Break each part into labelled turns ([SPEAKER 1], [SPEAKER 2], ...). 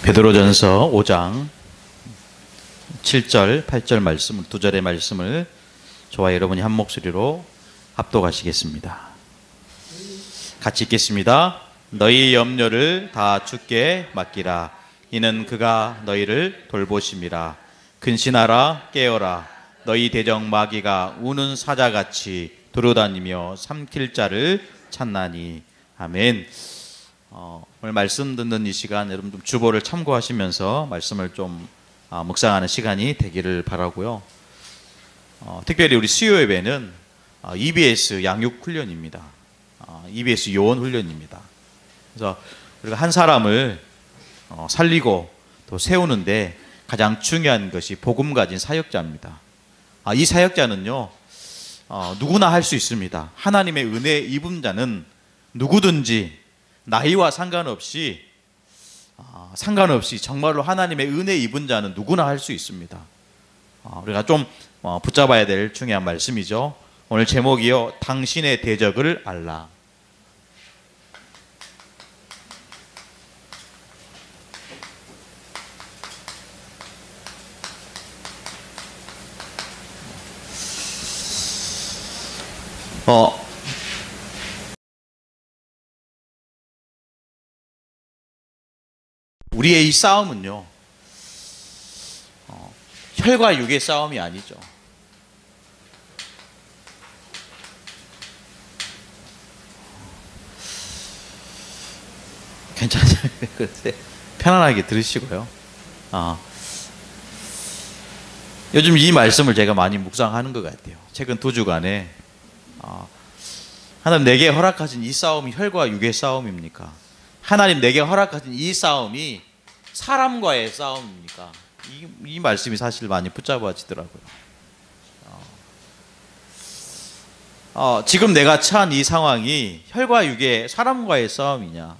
[SPEAKER 1] 베드로전서 5장 7절, 8절 말씀, 두 절의 말씀을 저와 여러분이 한 목소리로 합독하시겠습니다. 같이 읽겠습니다. 너희 염려를 다 주께 맡기라. 이는 그가 너희를 돌보심이라. 근신하라, 깨어라. 너희 대적 마귀가 우는 사자같이 돌아다니며 삼킬 자를 찾나니. 아멘. 오늘 말씀 듣는 이 시간 여러분 좀 주보를 참고하시면서 말씀을 좀 묵상하는 시간이 되기를 바라고요. 특별히 우리 수요 예배는 EBS 양육 훈련입니다. EBS 요원 훈련입니다. 그래서 우리가 한 사람을 살리고 또 세우는데 가장 중요한 것이 복음 가진 사역자입니다. 이 사역자는요 누구나 할 수 있습니다. 하나님의 은혜 입은 자는 누구든지 나이와 상관없이 정말로 하나님의 은혜 입은 자는 누구나 할 수 있습니다. 우리가 좀 붙잡아야 될 중요한 말씀이죠. 오늘 제목이요, 당신의 대적을 알라. 우리의 이 싸움은요, 혈과 육의 싸움이 아니죠. 괜찮아요. 편안하게 들으시고요. 요즘 이 말씀을 제가 많이 묵상하는 것 같아요. 최근 2주간에 하나님 내게 허락하신 이 싸움이 혈과 육의 싸움입니까? 하나님 내게 허락하신 이 싸움이 사람과의 싸움입니까? 이 말씀이 사실 많이 붙잡아지더라고요. 지금 내가 처한 이 상황이 혈과 육의 사람과의 싸움이냐?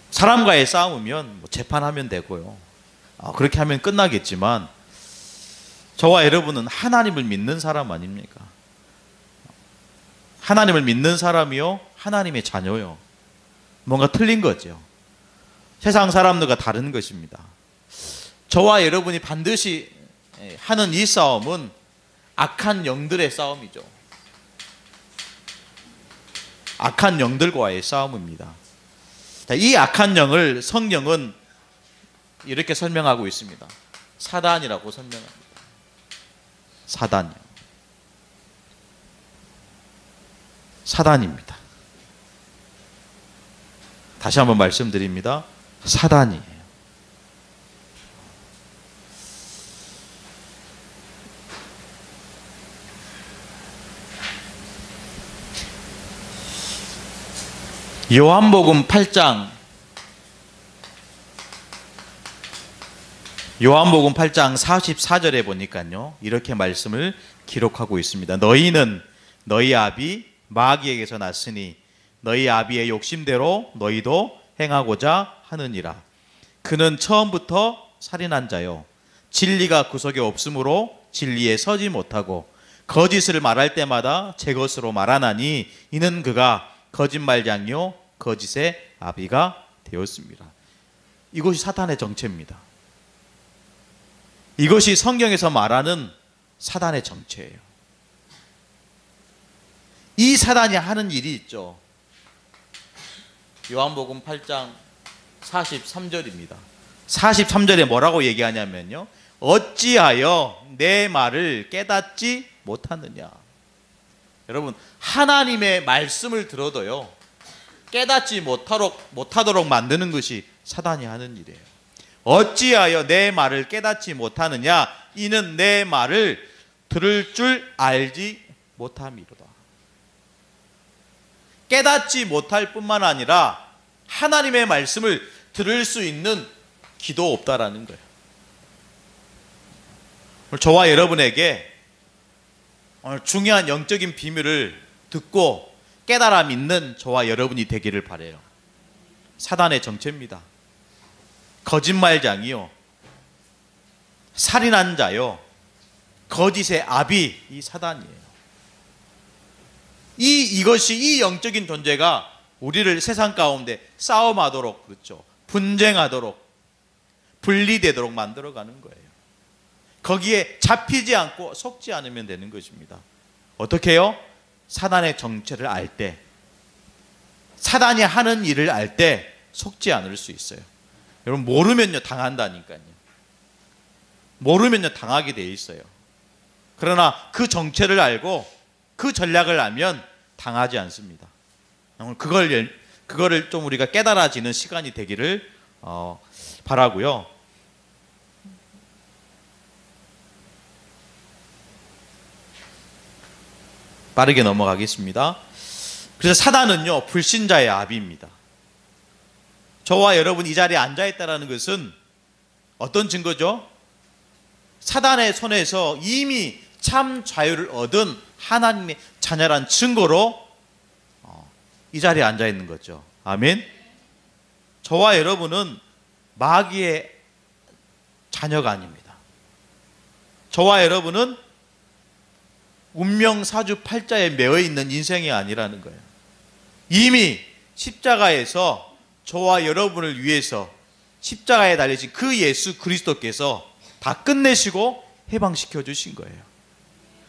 [SPEAKER 1] 사람과의 싸움이면 재판하면 되고요. 그렇게 하면 끝나겠지만 저와 여러분은 하나님을 믿는 사람 아닙니까? 하나님을 믿는 사람이요, 하나님의 자녀요. 뭔가 틀린 거죠. 세상 사람들과 다른 것입니다. 저와 여러분이 반드시 하는 이 싸움은 악한 영들의 싸움이죠. 악한 영들과의 싸움입니다. 이 악한 영을 성경은 이렇게 설명하고 있습니다. 사단이라고 설명합니다. 사단이요. 사단입니다. 다시 한번 말씀드립니다. 사단이에요. 요한복음 8장 44절에 보니까요, 이렇게 말씀을 기록하고 있습니다. 너희는 너희 아비 마귀에게서 났으니 너희 아비의 욕심대로 너희도 행하고자 하느니라. 그는 처음부터 살인한 자요, 진리가 그 속에 없으므로 진리에 서지 못하고 거짓을 말할 때마다 제 것으로 말하나니 이는 그가 거짓말장이요 거짓의 아비가 되었습니다. 이것이 사탄의 정체입니다. 이것이 성경에서 말하는 사단의 정체예요. 이 사단이 하는 일이 있죠. 요한복음 8장 43절입니다. 43절에 뭐라고 얘기하냐면요, 어찌하여 내 말을 깨닫지 못하느냐. 여러분, 하나님의 말씀을 들어도요 깨닫지 못하도록 만드는 것이 사단이 하는 일이에요. 어찌하여 내 말을 깨닫지 못하느냐. 이는 내 말을 들을 줄 알지 못함이로다. 깨닫지 못할 뿐만 아니라 하나님의 말씀을 들을 수 있는 기도 없다라는 거예요. 오늘 저와 여러분에게 오늘 중요한 영적인 비밀을 듣고 깨달아 믿는 저와 여러분이 되기를 바라요. 사단의 정체입니다. 거짓말장이요, 살인한 자요, 거짓의 아비, 이 사단이에요. 이것이 이 영적인 존재가 우리를 세상 가운데 싸움하도록, 그렇죠, 분쟁하도록, 분리되도록 만들어가는 거예요. 거기에 잡히지 않고 속지 않으면 되는 것입니다. 어떻게 해요? 사단의 정체를 알 때, 사단이 하는 일을 알 때 속지 않을 수 있어요. 여러분, 모르면요 당한다니까요. 모르면요 당하게 돼 있어요. 그러나 그 정체를 알고 그 전략을 알면 당하지 않습니다. 그거를 좀 우리가 깨달아지는 시간이 되기를 바라고요. 빠르게 넘어가겠습니다. 그래서 사단은요 불신자의 아비입니다. 저와 여러분 이 자리에 앉아있다는 것은 어떤 증거죠? 사단의 손에서 이미 참 자유를 얻은 하나님의 자녀란 증거로 이 자리에 앉아있는 거죠. 아멘. 저와 여러분은 마귀의 자녀가 아닙니다. 저와 여러분은 운명 사주팔자에 매여 있는 인생이 아니라는 거예요. 이미 십자가에서 저와 여러분을 위해서 십자가에 달리신 그 예수 그리스도께서 다 끝내시고 해방시켜 주신 거예요.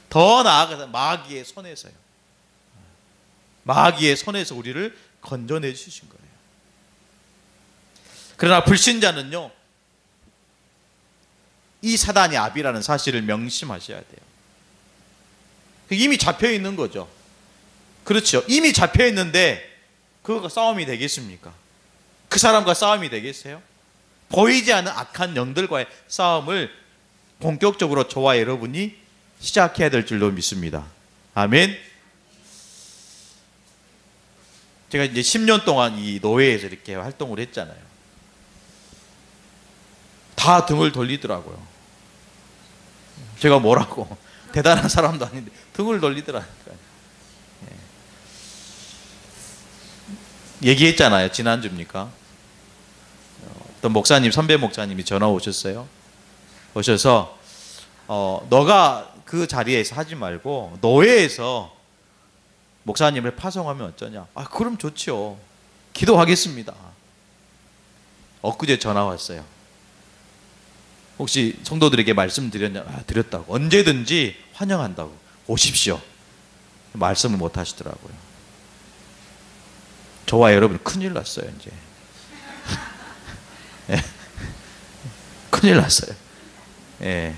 [SPEAKER 1] 더 나아가서 마귀의 손에서요. 마귀의 손에서 우리를 건져내 주신 거예요. 그러나 불신자는요, 이 사단이 아비라는 사실을 명심하셔야 돼요. 이미 잡혀 있는 거죠. 그렇죠. 이미 잡혀 있는데 그거가 싸움이 되겠습니까? 그 사람과 싸움이 되겠어요? 보이지 않는 악한 영들과의 싸움을 본격적으로 저와 여러분이 시작해야 될 줄로 믿습니다. 아멘. 제가 이제 10년 동안 이 노회에서 이렇게 활동을 했잖아요. 다 등을 돌리더라고요. 제가 뭐라고 대단한 사람도 아닌데 등을 돌리더라니까요. 얘기했잖아요. 지난주입니까? 어떤 목사님, 선배 목사님이 전화 오셨어요. 오셔서 너가 그 자리에서 하지 말고 노회에서 목사님을 파송하면 어쩌냐. 아, 그럼 좋죠. 기도하겠습니다. 엊그제 전화 왔어요. 혹시 성도들에게 말씀드렸냐? 아, 드렸다고. 언제든지 환영한다고. 오십시오. 말씀을 못 하시더라고요. 저와 여러분 큰일 났어요, 이제. 예. 큰일 났어요. 예.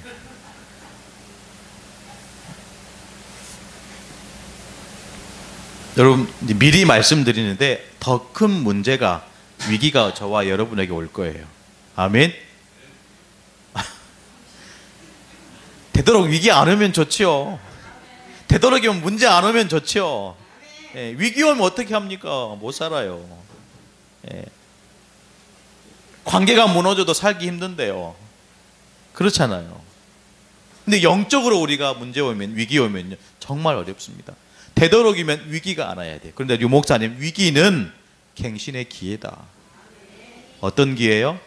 [SPEAKER 1] 여러분, 미리 말씀드리는데 더 큰 문제가, 위기가 저와 여러분에게 올 거예요. 아멘. 되도록 위기 안 오면 좋지요. 되도록이면 문제 안 오면 좋지요. 예, 위기 오면 어떻게 합니까? 못 살아요. 예. 관계가 무너져도 살기 힘든데요. 그렇잖아요. 근데 영적으로 우리가 문제 오면, 위기 오면요, 정말 어렵습니다. 되도록이면 위기가 안 와야 돼요. 그런데 유 목사님, 위기는 갱신의 기회다. 어떤 기회요?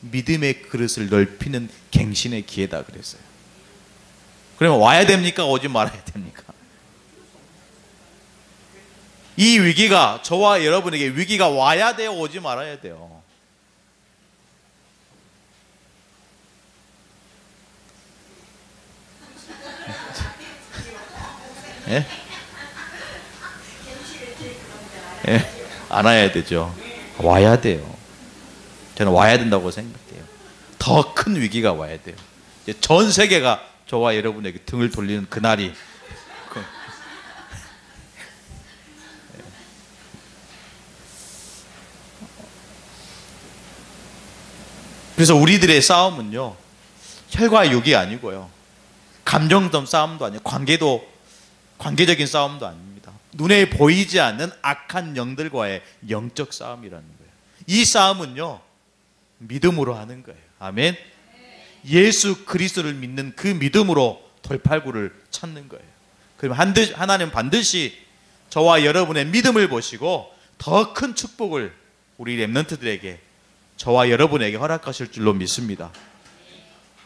[SPEAKER 1] 믿음의 그릇을 넓히는 갱신의 기회다 그랬어요. 그러면 와야 됩니까? 오지 말아야 됩니까? 이 위기가, 저와 여러분에게 위기가 와야 돼요? 오지 말아야 돼요? 예? 예? 안 와야 되죠. 와야 돼요. 저는 와야 된다고 생각해요. 더 큰 위기가 와야 돼요. 이제 전 세계가 저와 여러분에게 등을 돌리는 그날이. 그래서 우리들의 싸움은요, 혈과 육이 아니고요, 감정적 싸움도 아니고, 관계적인 싸움도 아닙니다. 눈에 보이지 않는 악한 영들과의 영적 싸움이라는 거예요. 이 싸움은요, 믿음으로 하는 거예요. 아멘. 예수 그리스도를 믿는 그 믿음으로 돌팔구를 찾는 거예요. 그럼 하나님 반드시 저와 여러분의 믿음을 보시고 더 큰 축복을 우리 렘넌트들에게, 저와 여러분에게 허락하실 줄로 믿습니다.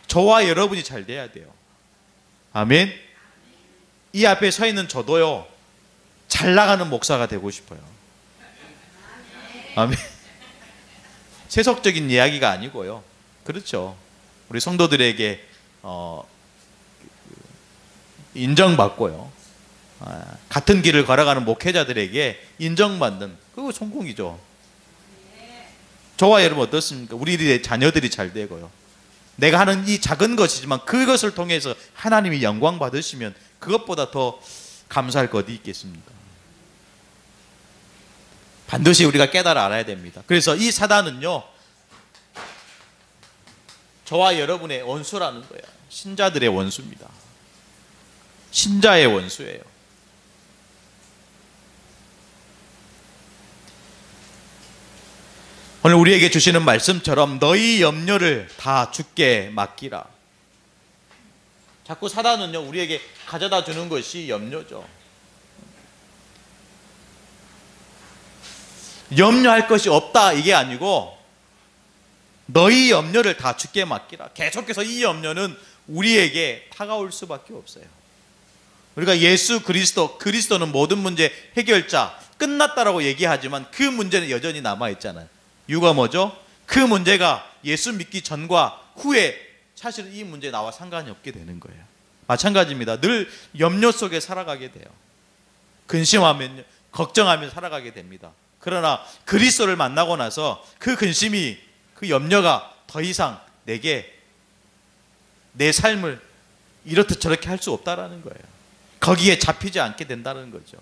[SPEAKER 1] 저와 여러분이 잘 돼야 돼요. 아멘. 이 앞에 서 있는 저도요, 잘 나가는 목사가 되고 싶어요. 아멘. 세속적인 이야기가 아니고요. 그렇죠. 우리 성도들에게 인정받고요. 같은 길을 걸어가는 목회자들에게 인정받는 그거 성공이죠. 저와 여러분 어떻습니까? 우리들의 자녀들이 잘 되고요. 내가 하는 이 작은 것이지만 그것을 통해서 하나님이 영광 받으시면 그것보다 더 감사할 것 어디 있겠습니까? 반드시 우리가 깨달아 알아야 됩니다. 그래서 이 사단은요, 저와 여러분의 원수라는 거예요. 신자들의 원수입니다. 신자의 원수예요. 오늘 우리에게 주시는 말씀처럼 너희 염려를 다 주께 맡기라. 자꾸 사단은요, 우리에게 가져다 주는 것이 염려죠. 염려할 것이 없다 이게 아니고 너희 염려를 다 주께 맡기라. 계속해서 이 염려는 우리에게 다가올 수밖에 없어요. 우리가 예수 그리스도는 모든 문제 해결자, 끝났다라고 얘기하지만 그 문제는 여전히 남아있잖아요. 이유가 뭐죠? 그 문제가 예수 믿기 전과 후에 사실은 이 문제 나와 상관이 없게 되는 거예요. 마찬가지입니다. 늘 염려 속에 살아가게 돼요. 근심하면, 걱정하며 살아가게 됩니다. 그러나 그리스도를 만나고 나서 그 근심이, 그 염려가 더 이상 내게 내 삶을 이렇듯 저렇게 할 수 없다라는 거예요. 거기에 잡히지 않게 된다는 거죠.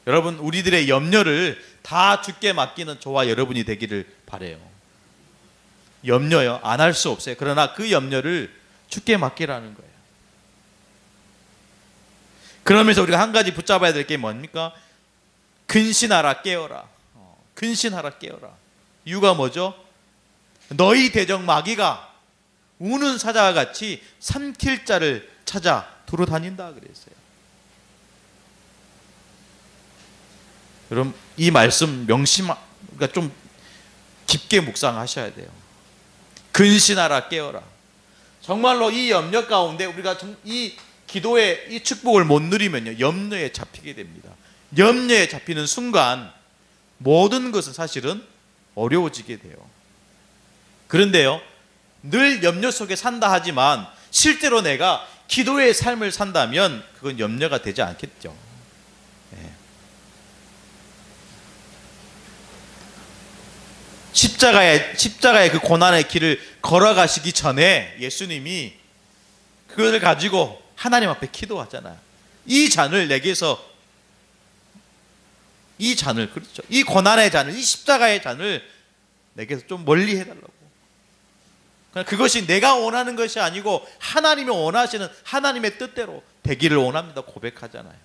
[SPEAKER 1] 여러분, 우리들의 염려를 다 주께 맡기는 저와 여러분이 되기를 바라요. 염려요, 안 할 수 없어요. 그러나 그 염려를 주께 맡기라는 거예요. 그러면서 우리가 한 가지 붙잡아야 될 게 뭡니까? 근신하라 깨어라. 근신하라 깨어라. 이유가 뭐죠? 너희 대적 마귀가 우는 사자와 같이 삼킬 자를 찾아 두루 다닌다 그랬어요. 여러분, 이 말씀 그러니까 좀 깊게 묵상하셔야 돼요. 근신하라 깨어라. 정말로 이 염려 가운데 우리가 이 기도의 이 축복을 못 누리면요, 염려에 잡히게 됩니다. 염려에 잡히는 순간 모든 것은 사실은 어려워지게 돼요. 그런데요, 늘 염려 속에 산다 하지만 실제로 내가 기도의 삶을 산다면 그건 염려가 되지 않겠죠. 네. 십자가의 그 고난의 길을 걸어가시기 전에 예수님이 그것을 가지고 하나님 앞에 기도하잖아요. 이 잔을 내게서, 이 잔을, 그렇죠, 이 고난의 잔을, 이 십자가의 잔을 내게서 좀 멀리 해달라고. 그것이 내가 원하는 것이 아니고 하나님이 원하시는 하나님의 뜻대로 되기를 원합니다 고백하잖아요.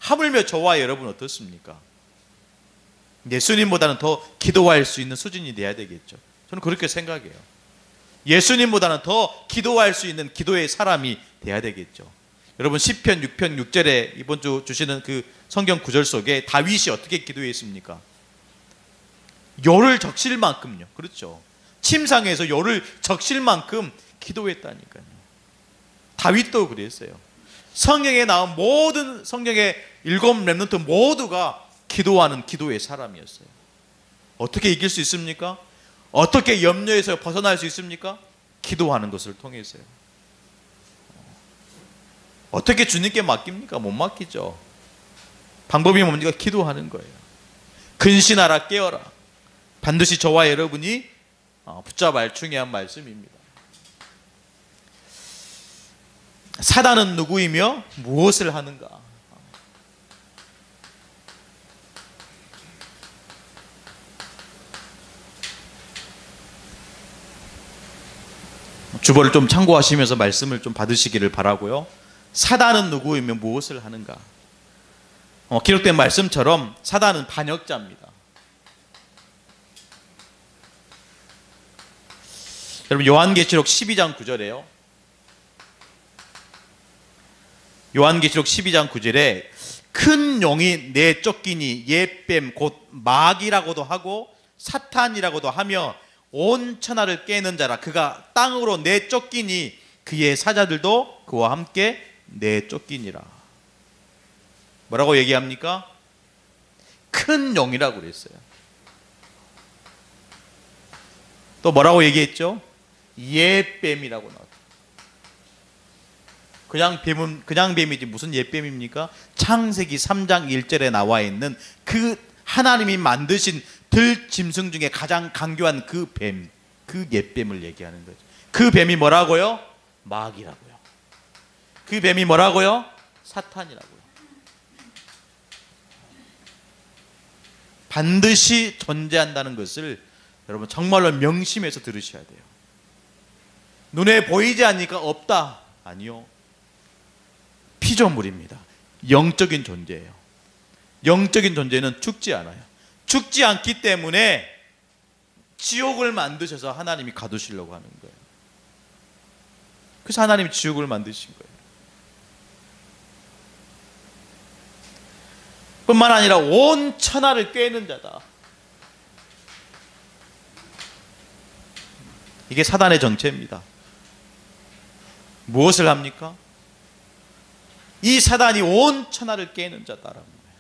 [SPEAKER 1] 하물며 저와 여러분 어떻습니까? 예수님보다는 더 기도할 수 있는 수준이 돼야 되겠죠. 저는 그렇게 생각해요. 예수님보다는 더 기도할 수 있는 기도의 사람이 돼야 되겠죠. 여러분, 시편 6편 6절에 이번 주 주시는 그 성경 구절 속에 다윗이 어떻게 기도했습니까? 요를 적실 만큼요. 그렇죠. 침상에서 요를 적실 만큼 기도했다니까요. 다윗도 그랬어요. 성경에 나온 모든 성경의 7 렘넌트 모두가 기도하는 기도의 사람이었어요. 어떻게 이길 수 있습니까? 어떻게 염려에서 벗어날 수 있습니까? 기도하는 것을 통해서요. 어떻게 주님께 맡깁니까? 못 맡기죠. 방법이 뭡니까? 기도하는 거예요. 근신하라 깨어라. 반드시 저와 여러분이 붙잡아야 할 중요한 말씀입니다. 사단은 누구이며 무엇을 하는가? 주보를 좀 참고하시면서 말씀을 좀 받으시기를 바라고요. 사단은 누구이며 무엇을 하는가? 기록된 말씀처럼 사단은 반역자입니다. 여러분, 요한계시록 12장 9절에요. 요한계시록 12장 9절에 큰 용이 내쫓기니 옛뱀 곧 마귀라고도 하고 사탄이라고도 하며 온 천하를 깨는 자라. 그가 땅으로 내쫓기니 그의 사자들도 그와 함께 내쫓기니라. 뭐라고 얘기합니까? 큰 용이라고 그랬어요. 또 뭐라고 얘기했죠? 옛뱀이라고 나왔죠. 그냥 뱀이지 무슨 옛뱀입니까? 창세기 3장 1절에 나와 있는 그 하나님이 만드신 들짐승 중에 가장 강교한 그 뱀, 그 옛뱀을 얘기하는 거죠. 그 뱀이 뭐라고요? 마귀라고요. 그 뱀이 뭐라고요? 사탄이라고요. 반드시 존재한다는 것을 여러분 정말로 명심해서 들으셔야 돼요. 눈에 보이지 않으니까 없다. 아니요. 피조물입니다. 영적인 존재예요. 영적인 존재는 죽지 않아요. 죽지 않기 때문에 지옥을 만드셔서 하나님이 가두시려고 하는 거예요. 그래서 하나님이 지옥을 만드신 거예요. 뿐만 아니라 온 천하를 꿰는 자다. 이게 사단의 정체입니다. 무엇을 합니까? 이 사단이 온 천하를 깨는 자다라는 거예요.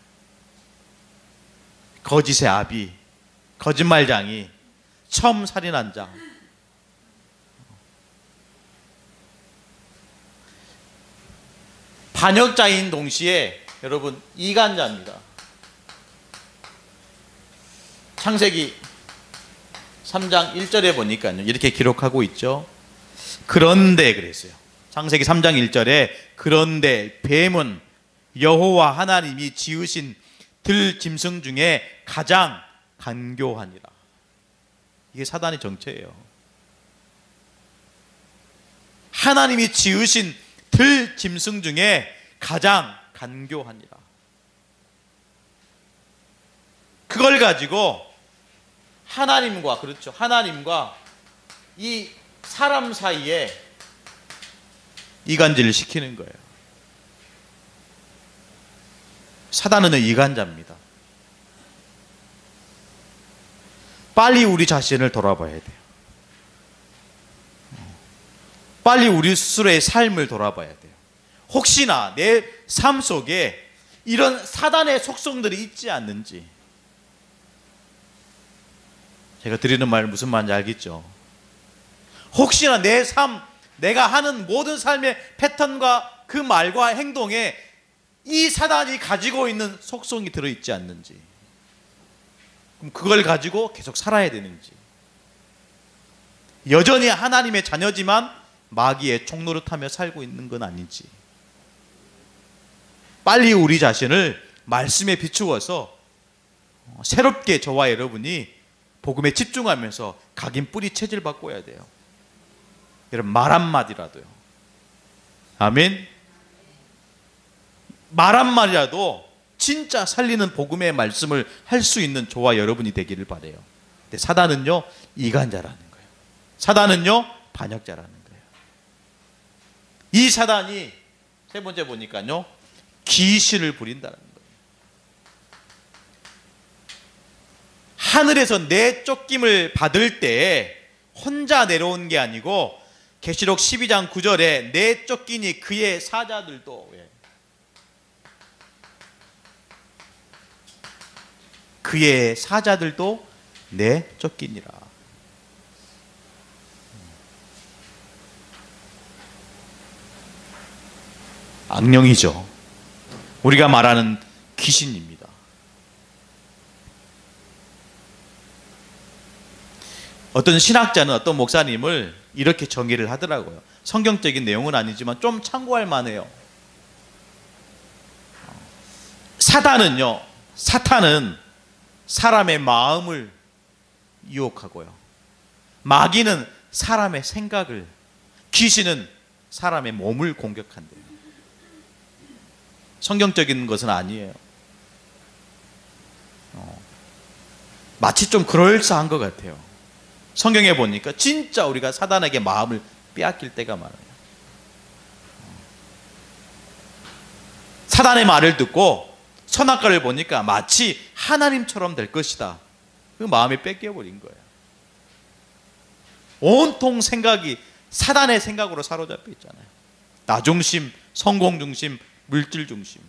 [SPEAKER 1] 거짓의 아비, 거짓말장이, 처음 살인한 자. 반역자인 동시에 여러분 이간자입니다. 창세기 3장 1절에 보니까요, 이렇게 기록하고 있죠. 그런데 그랬어요. 창세기 3장 1절에 그런데 뱀은 여호와 하나님이 지으신 들짐승 중에 가장 간교하니라. 이게 사단의 정체예요. 하나님이 지으신 들짐승 중에 가장 간교하니라. 그걸 가지고 하나님과, 그렇죠, 하나님과 이 사람 사이에 이간질을 시키는 거예요. 사단은 이간자입니다. 빨리 우리 자신을 돌아봐야 돼요. 빨리 우리 스스로의 삶을 돌아봐야 돼요. 혹시나 내 삶 속에 이런 사단의 속성들이 있지 않는지. 제가 드리는 말 무슨 말인지 알겠죠? 혹시나 내 삶, 내가 하는 모든 삶의 패턴과 그 말과 행동에 이 사단이 가지고 있는 속성이 들어있지 않는지, 그럼 그걸 가지고 계속 살아야 되는지, 여전히 하나님의 자녀지만 마귀의 총노릇하며 살고 있는 건 아닌지, 빨리 우리 자신을 말씀에 비추어서 새롭게 저와 여러분이 복음에 집중하면서 각인 뿌리 체질 바꿔야 돼요. 여러분, 말 한마디라도요. 아멘. 말 한마디라도 진짜 살리는 복음의 말씀을 할 수 있는 저와 여러분이 되기를 바라요. 근데 사단은요, 이간자라는 거예요. 사단은요, 반역자라는 거예요. 이 사단이 세 번째 보니까요, 귀신을 부린다는 거예요. 하늘에서 내쫓김을 받을 때 혼자 내려온 게 아니고 계시록 12장 9절에 내쫓기니 그의 사자들도, 그의 사자들도 내쫓기니라. 악령이죠. 우리가 말하는 귀신입니다. 어떤 신학자는 어떤 목사님을 이렇게 정의를 하더라고요. 성경적인 내용은 아니지만 좀 참고할 만해요. 사탄은 사람의 마음을 유혹하고요, 마귀는 사람의 생각을, 귀신은 사람의 몸을 공격한대요. 성경적인 것은 아니에요. 마치 좀 그럴싸한 것 같아요. 성경에 보니까 진짜 우리가 사단에게 마음을 빼앗길 때가 많아요. 사단의 말을 듣고 선악과를 보니까 마치 하나님처럼 될 것이다, 그 마음이 뺏겨버린 거예요. 온통 생각이 사단의 생각으로 사로잡혀 있잖아요. 나 중심, 성공 중심, 물질 중심.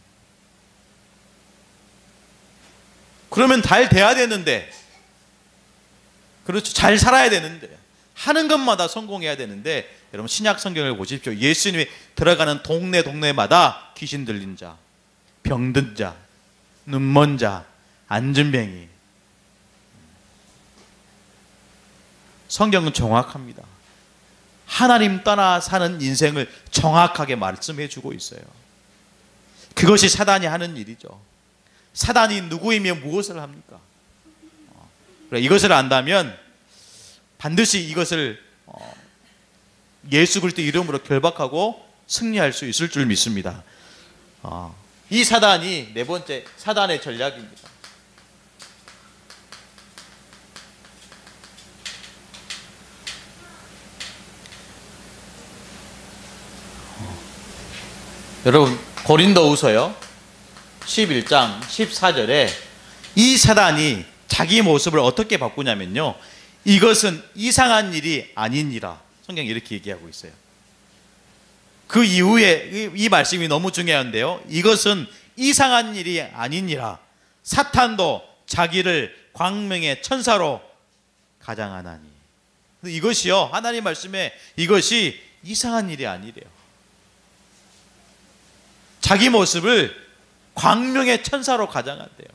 [SPEAKER 1] 그러면 잘 돼야 되는데, 그렇죠, 잘 살아야 되는데 하는 것마다 성공해야 되는데, 여러분 신약 성경을 보십시오. 예수님이 들어가는 동네마다 귀신 들린 자, 병든 자, 눈먼 자, 안진뱅이. 성경은 정확합니다. 하나님 떠나 사는 인생을 정확하게 말씀해 주고 있어요. 그것이 사단이 하는 일이죠. 사단이 누구이며 무엇을 합니까? 이것을 안다면 반드시 이것을 예수 그리스도 이름으로 결박하고 승리할 수 있을 줄 믿습니다. 이 사단이 네 번째 사단의 전략입니다. 여러분 고린도후서요 11장 14절에 이 사단이 자기 모습을 어떻게 바꾸냐면요, 이것은 이상한 일이 아니니라. 성경이 이렇게 얘기하고 있어요. 그 이후에 이 말씀이 너무 중요한데요, 이것은 이상한 일이 아니니라. 사탄도 자기를 광명의 천사로 가장하나니. 이것이요, 하나님 말씀에 이것이 이상한 일이 아니래요. 자기 모습을 광명의 천사로 가장한대요.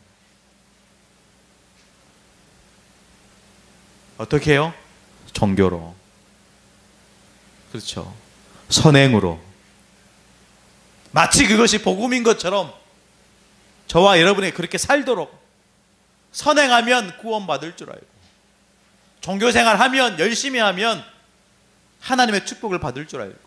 [SPEAKER 1] 어떻게 해요? 종교로. 그렇죠. 선행으로. 마치 그것이 복음인 것처럼 저와 여러분이 그렇게 살도록, 선행하면 구원받을 줄 알고, 종교생활하면, 열심히 하면 하나님의 축복을 받을 줄 알고.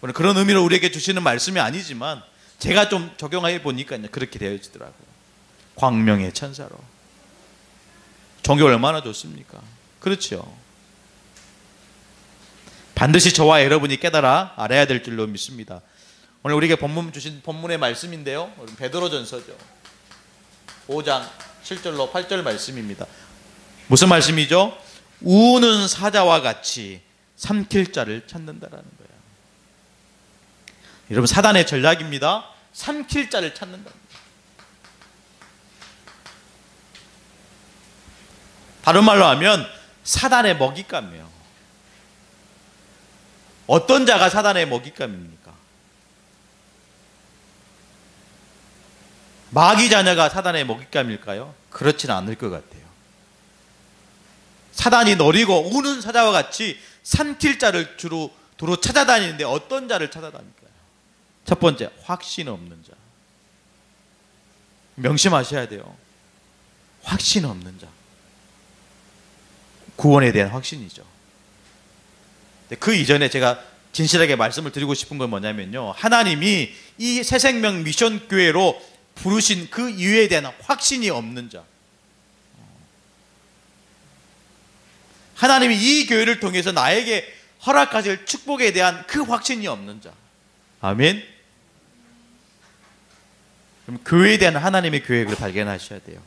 [SPEAKER 1] 물론 그런 의미로 우리에게 주시는 말씀이 아니지만 제가 좀 적용해 보니까 그렇게 되어지더라고요. 광명의 천사로. 종교 얼마나 좋습니까? 그렇죠. 반드시 저와 여러분이 깨달아 알아야 될 줄로 믿습니다. 오늘 우리에게 본문 주신 본문의 말씀인데요, 베드로전서죠. 5장 7절로 8절 말씀입니다. 무슨 말씀이죠? 우는 사자와 같이 삼킬 자를 찾는다라는 거예요. 여러분 사단의 전략입니다. 삼킬 자를 찾는다. 다른 말로 하면 사단의 먹잇감이에요. 어떤 자가 사단의 먹잇감입니까? 마귀 자녀가 사단의 먹잇감일까요? 그렇지는 않을 것 같아요. 사단이 노리고 우는 사자와 같이 삼킬 자를 두루 찾아다니는데 어떤 자를 찾아다닐까요? 첫 번째, 확신 없는 자. 명심하셔야 돼요. 확신 없는 자. 구원에 대한 확신이죠. 그 이전에 제가 진실하게 말씀을 드리고 싶은 건 뭐냐면요, 하나님이 이 새생명 미션 교회로 부르신 그 이유에 대한 확신이 없는 자. 하나님이 이 교회를 통해서 나에게 허락하실 축복에 대한 그 확신이 없는 자. 아멘. 그럼 교회에 대한 하나님의 계획을 발견하셔야 돼요.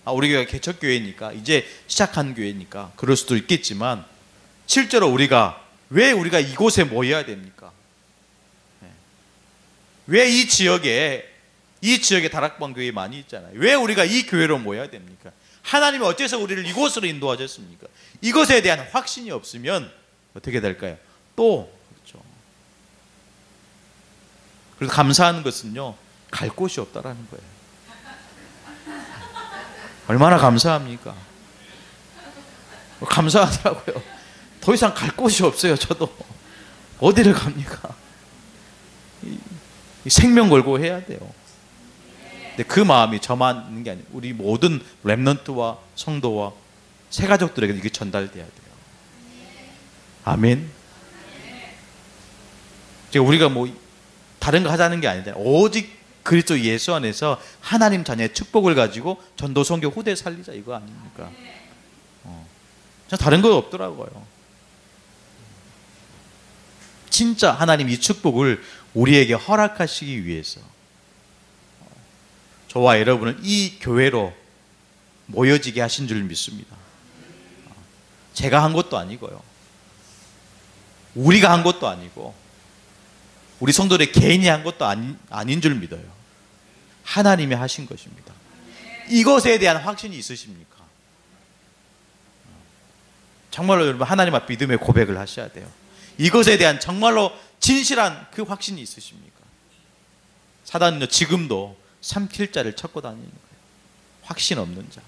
[SPEAKER 1] 우리 교회가 개척교회니까, 이제 시작한 교회니까 그럴 수도 있겠지만, 실제로 왜 우리가 이곳에 모여야 됩니까? 왜 이 지역에 다락방 교회 많이 있잖아요. 왜 우리가 이 교회로 모여야 됩니까? 하나님이 어째서 우리를 이곳으로 인도하셨습니까? 이것에 대한 확신이 없으면 어떻게 될까요? 그렇죠. 그래서 감사한 것은요, 갈 곳이 없다라는 거예요. 얼마나 감사합니까? 감사하더라고요. 더 이상 갈 곳이 없어요. 저도 어디를 갑니까? 생명 걸고 해야 돼요. 근데 그 마음이 저만 있는 게 아니에요. 우리 모든 렘넌트와 성도와 새가족들에게 이게 전달돼야 돼요. 아멘. 우리가 다른 거 하자는 게 아니잖아요. 오직 그리스도 예수 안에서 하나님 자녀의 축복을 가지고 전도 선교 후대 살리자, 이거 아닙니까? 다른 거 없더라고요. 진짜 하나님 이 축복을 우리에게 허락하시기 위해서 저와 여러분을 이 교회로 모여지게 하신 줄 믿습니다. 제가 한 것도 아니고요, 우리가 한 것도 아니고, 우리 성도들의 개인이 한 것도 아닌 줄 믿어요. 하나님이 하신 것입니다. 이것에 대한 확신이 있으십니까? 정말로 여러분 하나님 앞 믿음의 고백을 하셔야 돼요. 이것에 대한 정말로 진실한 그 확신이 있으십니까? 사단은요 지금도 삼킬 자를 찾고 다니는 거예요. 확신 없는 자.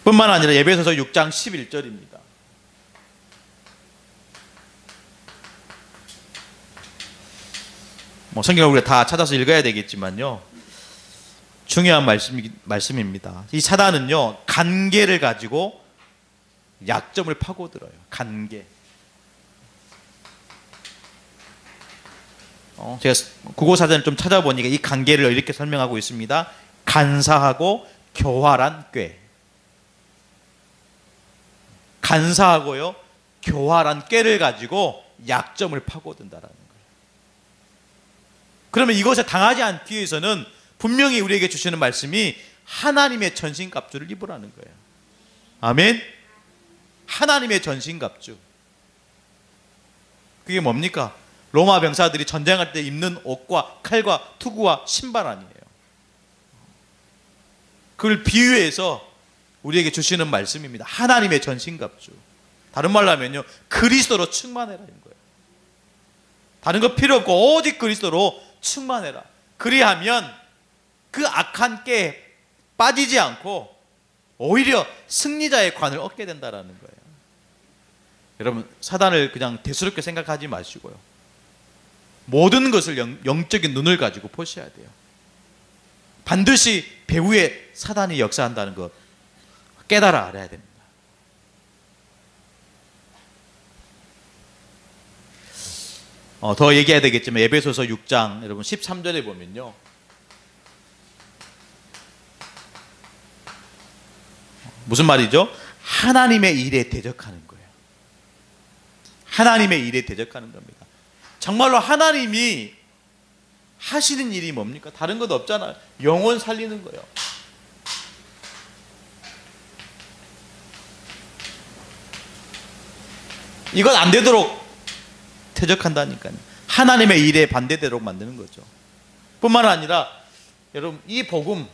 [SPEAKER 1] 뿐만 아니라 에베소서 6장 11절입니다. 성경을 우리가 다 찾아서 읽어야 되겠지만요, 중요한 말씀입니다. 이 사단은요 간계를 가지고 약점을 파고들어요. 간계. 제가 국어사전을 좀 찾아보니까 이 간계를 이렇게 설명하고 있습니다. 간사하고 교활한 꾀. 간사하고요 교활한 꾀를 가지고 약점을 파고든다라는 거예요. 그러면 이것에 당하지 않기 위해서는 분명히 우리에게 주시는 말씀이 하나님의 전신갑주를 입으라는 거예요. 아멘. 하나님의 전신갑주. 그게 뭡니까? 로마 병사들이 전쟁할 때 입는 옷과 칼과 투구와 신발 아니에요. 그걸 비유해서 우리에게 주시는 말씀입니다. 하나님의 전신갑주. 다른 말로 하면요 그리스도로 충만해라는 거예요. 다른 거 필요 없고 오직 그리스도로 충만해라. 그리하면 그 악한 깨에 빠지지 않고 오히려 승리자의 관을 얻게 된다는 거예요. 여러분 사단을 그냥 대수롭게 생각하지 마시고요, 모든 것을 영적인 눈을 가지고 보셔야 돼요. 반드시 배후에 사단이 역사한다는 것 깨달아 알아야 됩니다. 더 얘기해야 되겠지만 에베소서 6장 여러분 13절에 보면요, 무슨 말이죠? 하나님의 일에 대적하는 거예요. 하나님의 일에 대적하는 겁니다. 정말로 하나님이 하시는 일이 뭡니까? 다른 것 없잖아요. 영혼 살리는 거예요. 이건 안 되도록 대적한다니까요. 하나님의 일에 반대되도록 만드는 거죠. 뿐만 아니라 여러분 이 복음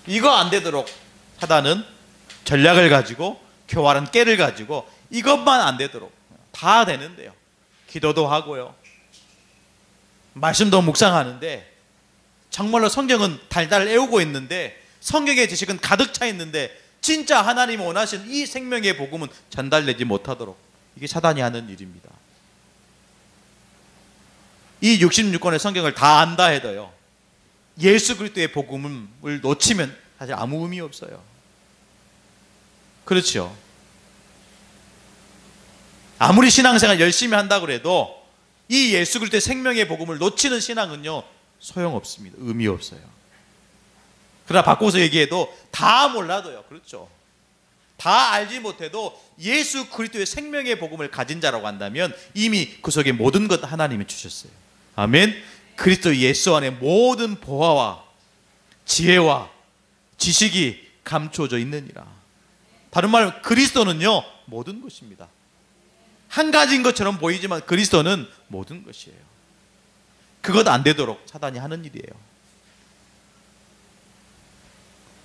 [SPEAKER 1] 이거 안 되도록 사단은 전략을 가지고 교활한 깨를 가지고 이것만 안 되도록 다 되는데요. 기도도 하고요, 말씀도 묵상하는데 정말로 성경은 달달 애우고 있는데 성경의 지식은 가득 차 있는데 진짜 하나님이 원하시는 이 생명의 복음은 전달되지 못하도록 이게 사단이 하는 일입니다. 이 66권의 성경을 다 안다 해도요 예수 그리스도의 복음을 놓치면 사실 아무 의미 없어요. 그렇죠. 아무리 신앙생활 열심히 한다고 해도 이 예수 그리스도의 생명의 복음을 놓치는 신앙은요 소용없습니다. 의미 없어요. 그러나 바꿔서 얘기해도 다 몰라도요, 그렇죠, 다 알지 못해도 예수 그리스도의 생명의 복음을 가진 자라고 한다면 이미 그 속에 모든 것 하나님이 주셨어요. 아멘. 그리스도 예수 안에 모든 보화와 지혜와 지식이 감추어져 있느니라. 다른 말로 그리스도는요 모든 것입니다. 한 가지인 것처럼 보이지만 그리스도는 모든 것이에요. 그것 안 되도록 사단이 하는 일이에요.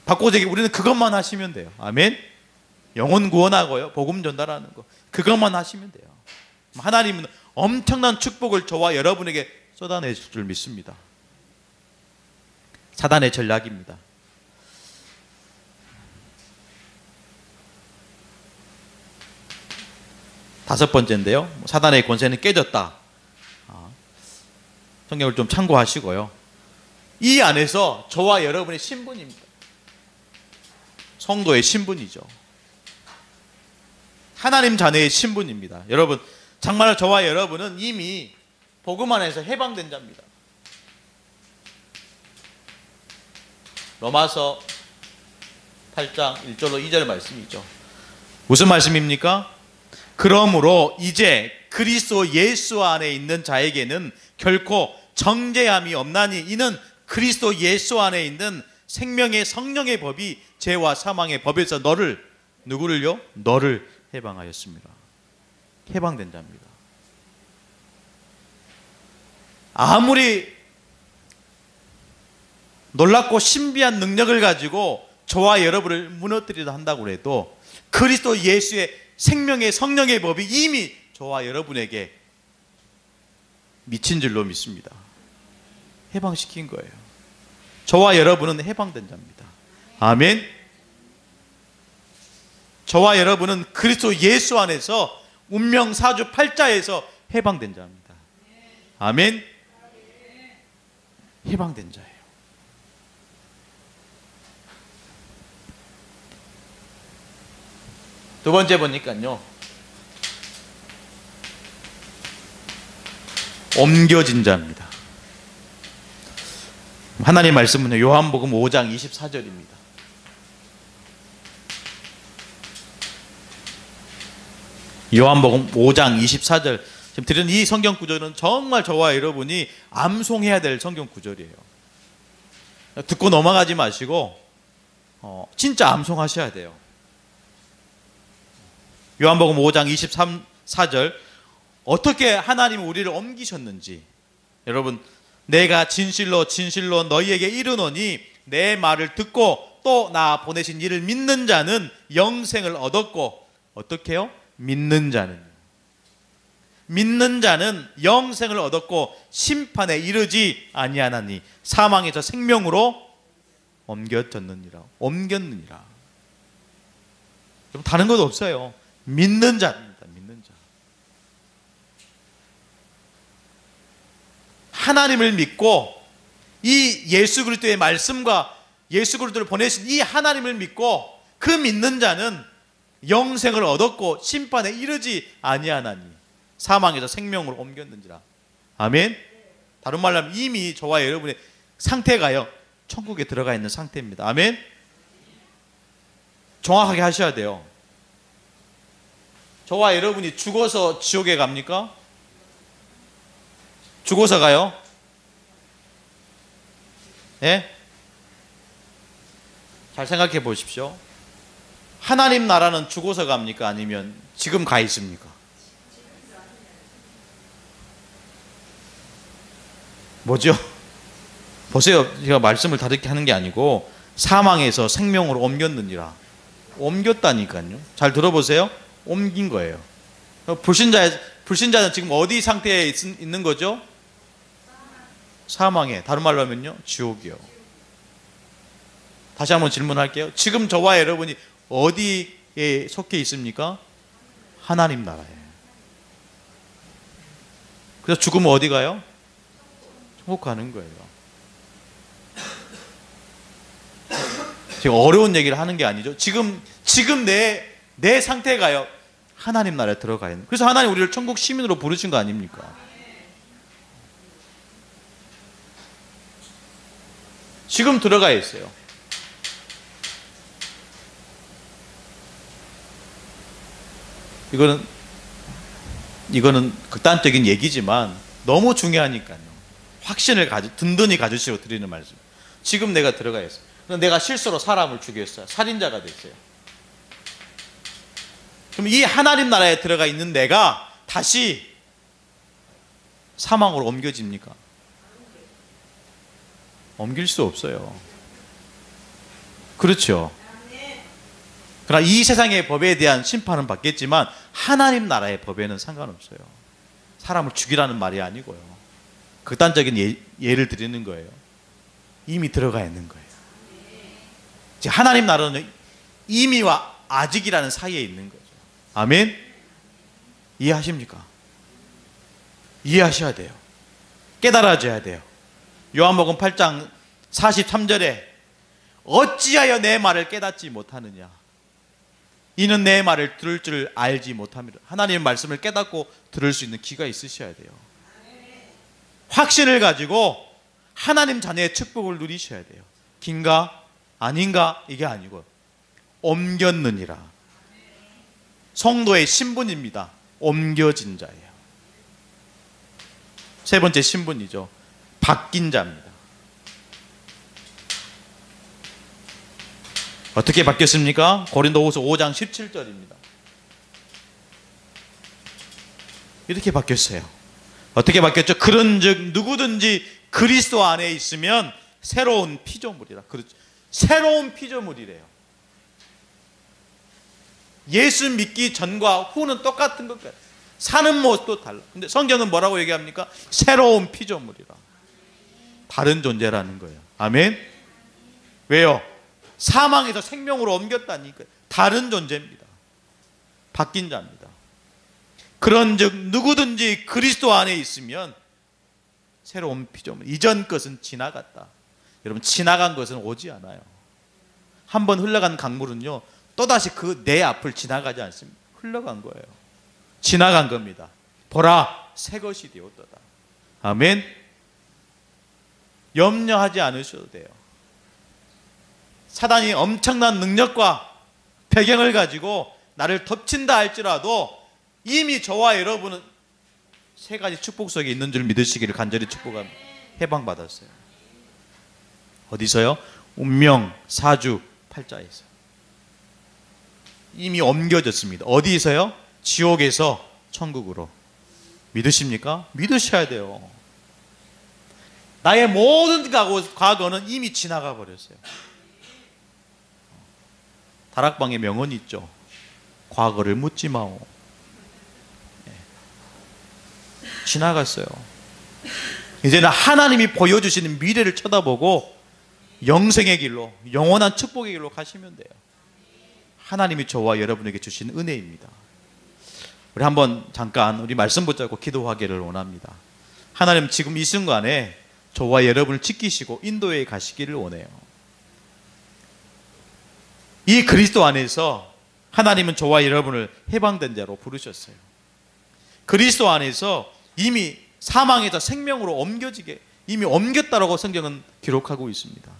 [SPEAKER 1] 바꿔서 얘기, 우리는 그것만 하시면 돼요. 아멘. 영혼 구원하고요 복음 전달하는 거 그것만 하시면 돼요. 하나님은 엄청난 축복을 저와 여러분에게 쏟아내실 줄 믿습니다. 사단의 전략입니다. 다섯 번째인데요, 사단의 권세는 깨졌다. 성경을 좀 참고하시고요, 이 안에서 저와 여러분의 신분입니다. 성도의 신분이죠. 하나님 자녀의 신분입니다. 여러분 정말 저와 여러분은 이미 복음 안에서 해방된 자입니다. 로마서 8장 1절로 2절 말씀이죠. 무슨 말씀입니까? 그러므로 이제 그리스도 예수 안에 있는 자에게는 결코 정죄함이 없나니 이는 그리스도 예수 안에 있는 생명의 성령의 법이 죄와 사망의 법에서 누구를요? 너를 해방하였습니다. 해방된 자입니다. 아무리 놀랍고 신비한 능력을 가지고 저와 여러분을 무너뜨리려 한다고 해도 그리스도 예수의 생명의 성령의 법이 이미 저와 여러분에게 미친 줄로 믿습니다. 해방시킨 거예요. 저와 여러분은 해방된 자입니다. 아멘. 저와 여러분은 그리스도 예수 안에서 운명사주 팔자에서 해방된 자입니다. 아멘. 해방된 자예요. 두 번째 보니까요, 옮겨진 자입니다. 하나님 말씀은 요한복음 5장 24절입니다. 요한복음 5장 24절. 지금 드린 이 성경 구절은 정말 저와 여러분이 암송해야 될 성경 구절이에요. 듣고 넘어가지 마시고 진짜 암송하셔야 돼요. 요한복음 5장 23절. 어떻게 하나님이 우리를 옮기셨는지, 여러분, 내가 진실로 진실로 너희에게 이르노니 내 말을 듣고 또 나 보내신 이를 믿는 자는 영생을 얻었고, 어떻게 해요? 믿는 자는 영생을 얻었고 심판에 이르지 아니하나니 사망에서 생명으로 옮겼느니라. 다른 것 없어요. 믿는 자입니다. 믿는 자. 하나님을 믿고 이 예수 그리스도의 말씀과 예수 그리스도를 보내신 이 하나님을 믿고 그 믿는 자는 영생을 얻었고 심판에 이르지 아니하나니 사망에서 생명으로 옮겼는지라. 아멘. 다른 말로 하면 이미 저와 여러분의 상태가요, 천국에 들어가 있는 상태입니다. 아멘. 정확하게 하셔야 돼요. 저와 여러분이 죽어서 지옥에 갑니까? 죽어서 가요? 예? 잘 생각해 보십시오. 하나님 나라는 죽어서 갑니까? 아니면 지금 가 있습니까? 뭐죠? 보세요. 제가 말씀을 다르게 하는 게 아니고 사망에서 생명으로 옮겼느니라. 옮겼다니까요. 잘 들어보세요. 옮긴 거예요. 불신자는 지금 어디 상태에 있는 거죠? 사망에. 다른 말로 하면요, 지옥이요. 다시 한번 질문할게요. 지금 저와 여러분이 어디에 속해 있습니까? 하나님 나라에. 그래서 죽으면 어디 가요? 천국 가는 거예요. 지금 어려운 얘기를 하는 게 아니죠. 지금 내 상태가요, 하나님 나라에 들어가 있는. 그래서 하나님 우리를 천국 시민으로 부르신 거 아닙니까? 지금 들어가 있어요. 이거는 극단적인 얘기지만 너무 중요하니까요. 확신을 든든히 가지시고 드리는 말씀. 지금 내가 들어가 있어요. 내가 실수로 사람을 죽였어요. 살인자가 됐어요. 그럼 이 하나님 나라에 들어가 있는 내가 다시 사망으로 옮겨집니까? 옮길 수 없어요. 그렇죠. 그러나 이 세상의 법에 대한 심판은 받겠지만 하나님 나라의 법에는 상관없어요. 사람을 죽이라는 말이 아니고요. 극단적인 예를 드리는 거예요. 이미 들어가 있는 거예요. 하나님 나라는 이미와 아직이라는 사이에 있는 거죠. 아멘? 이해하십니까? 이해하셔야 돼요. 깨달아져야 돼요. 요한복음 8장 43절에 어찌하여 내 말을 깨닫지 못하느냐, 이는 내 말을 들을 줄 알지 못합니다. 하나님의 말씀을 깨닫고 들을 수 있는 귀가 있으셔야 돼요. 확신을 가지고 하나님 자녀의 축복을 누리셔야 돼요. 긴가 아닌가 이게 아니고 옮겼느니라. 성도의 신분입니다. 옮겨진 자예요. 세 번째 신분이죠. 바뀐 자입니다. 어떻게 바뀌었습니까? 고린도후서 5장 17절입니다. 이렇게 바뀌었어요. 어떻게 바뀌었죠? 그런즉 누구든지 그리스도 안에 있으면 새로운 피조물이라. 그렇죠. 새로운 피조물이래요. 예수 믿기 전과 후는 똑같은 것 같아요. 사는 모습도 달라. 근데 성경은 뭐라고 얘기합니까? 새로운 피조물이라. 다른 존재라는 거예요. 아멘. 왜요? 사망에서 생명으로 옮겼다니까요. 다른 존재입니다. 바뀐 자입니다. 그런즉 누구든지 그리스도 안에 있으면 새로운 피조물. 이전 것은 지나갔다. 여러분, 지나간 것은 오지 않아요. 한번 흘러간 강물은요, 또다시 그 내 앞을 지나가지 않습니다. 흘러간 거예요. 지나간 겁니다. 보라, 새 것이 되었도다. 아멘. 염려하지 않으셔도 돼요. 사단이 엄청난 능력과 배경을 가지고 나를 덮친다 할지라도 이미 저와 여러분은 세 가지 축복 속에 있는 줄 믿으시기를 간절히 축복합니다. 해방받았어요. 어디서요? 운명, 사주, 팔자에서 이미 옮겨졌습니다. 어디서요? 지옥에서 천국으로. 믿으십니까? 믿으셔야 돼요. 나의 모든 과거는 이미 지나가 버렸어요. 다락방에 명언이 있죠. 과거를 묻지 마오. 지나갔어요. 이제는 하나님이 보여주시는 미래를 쳐다보고 영생의 길로, 영원한 축복의 길로 가시면 돼요. 하나님이 저와 여러분에게 주신 은혜입니다. 우리 한번 잠깐 우리 말씀 붙잡고 기도하기를 원합니다. 하나님, 지금 이 순간에 저와 여러분을 지키시고 인도에 가시기를 원해요. 이 그리스도 안에서 하나님은 저와 여러분을 해방된 자로 부르셨어요. 그리스도 안에서 이미 사망에서 생명으로 옮겨지게 이미 옮겼다라고 성경은 기록하고 있습니다.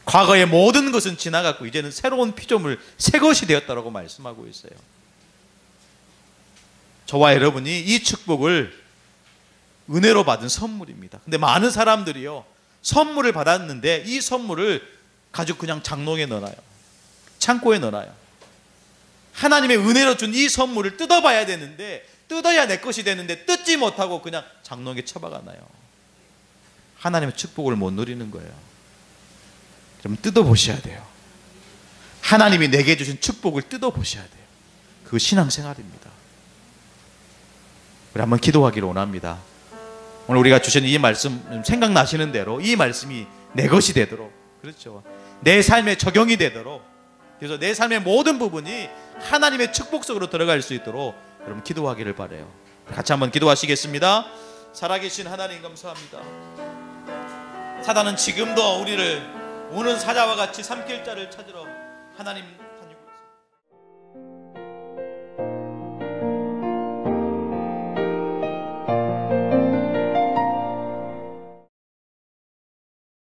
[SPEAKER 1] 과거의 모든 것은 지나갔고 이제는 새로운 피조물, 새 것이 되었다라고 말씀하고 있어요. 저와 여러분이 이 축복을 은혜로 받은 선물입니다. 근데 많은 사람들이요, 선물을 받았는데 이 선물을 가지고 그냥 장롱에 넣어놔요. 창고에 넣어놔요. 하나님의 은혜로 준 이 선물을 뜯어봐야 되는데, 뜯어야 내 것이 되는데 뜯지 못하고 그냥 장롱에 처박아놔요. 하나님의 축복을 못 누리는 거예요. 그럼 뜯어보셔야 돼요. 하나님이 내게 주신 축복을 뜯어보셔야 돼요. 그거 신앙생활입니다. 우리 한번 기도하기를 원합니다. 오늘 우리가 주신 이 말씀 생각나시는 대로 이 말씀이 내 것이 되도록, 그렇죠, 내 삶에 적용이 되도록, 그래서 내 삶의 모든 부분이 하나님의 축복 속으로 들어갈 수 있도록 여러분 기도하기를 바라요. 같이 한번 기도하시겠습니다. 살아계신 하나님 감사합니다. 사단은 지금도 우리를 우는 사자와 같이 삼킬 자를 찾으러 하나님